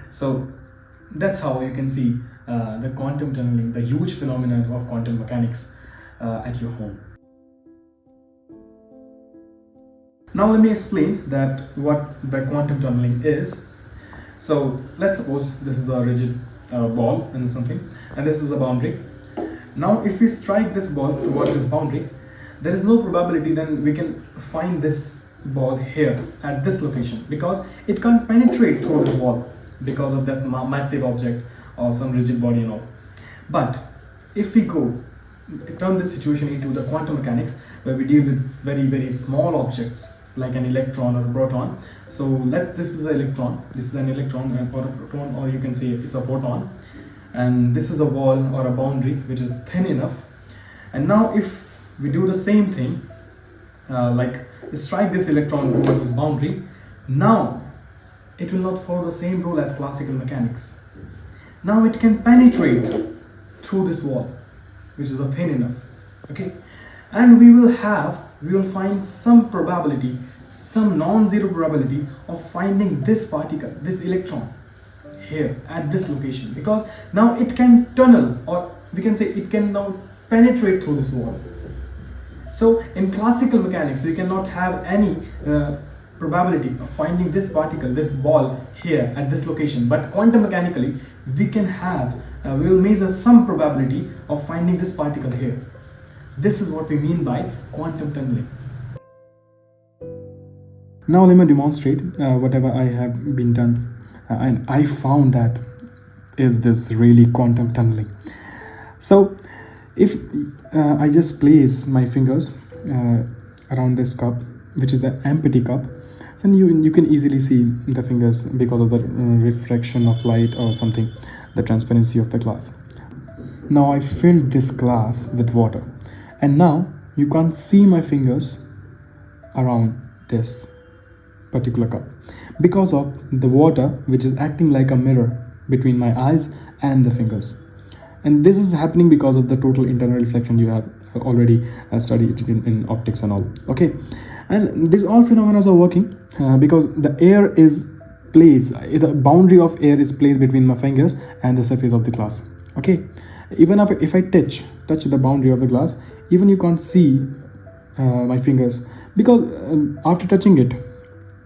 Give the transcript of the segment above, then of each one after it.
So that's how you can see the quantum tunneling, the huge phenomenon of quantum mechanics at your home. Now let me explain that what the quantum tunneling is. So let's suppose this is a rigid ball and something, and this is a boundary. Now if we strike this ball toward this boundary, there is no probability then we can find this ball here at this location, because it can't penetrate through this wall because of that massive object or some rigid body and all. But if we go turn this situation into the quantum mechanics, where we deal with very small objects like an electron or a proton. So this is an electron, this is an electron or a proton, or you can say it's a photon, and this is a wall or a boundary which is thin enough. And now if we do the same thing, like strike this electron towards this boundary, now it will not follow the same rule as classical mechanics. Now it can penetrate through this wall, which is thin enough, okay? And we will find some probability, some non-zero probability of finding this particle, this electron here at this location, because now it can tunnel, or we can say it can now penetrate through this wall. So in classical mechanics we cannot have any probability of finding this particle, this ball here at this location, but quantum mechanically we can have we will measure some probability of finding this particle here. This is what we mean by quantum tunneling. Now let me demonstrate whatever I have been done, and I found that is this really quantum tunneling. So if I just place my fingers around this cup, which is an empty cup, then you can easily see the fingers because of the refraction of light or something, the transparency of the glass. Now I filled this glass with water, and now you can't see my fingers around this particular cup because of the water, which is acting like a mirror between my eyes and the fingers. And this is happening because of the total internal reflection you have already studied in optics and all, okay? And these all phenomena are working because the air is placed, the boundary of air is placed between my fingers and the surface of the glass, okay? Even if I touch the boundary of the glass, even you can't see my fingers, because after touching it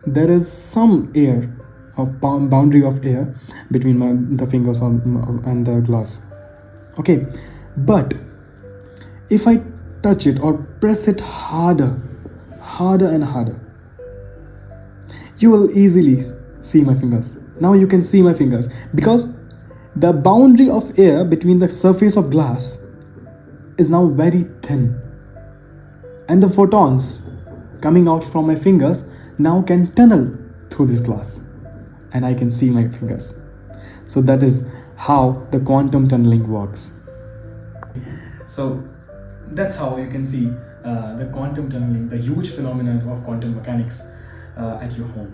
there is some air of boundary of air between the fingers and the glass, okay? But if I touch it or press it harder and harder, you will easily see my fingers. Now you can see my fingers because the boundary of air between the surface of glass is now very thin, and the photons coming out from my fingers now can tunnel through this glass, and I can see my fingers. So that is how the quantum tunneling works. So that's how you can see the quantum tunneling, the huge phenomenon of quantum mechanics at your home.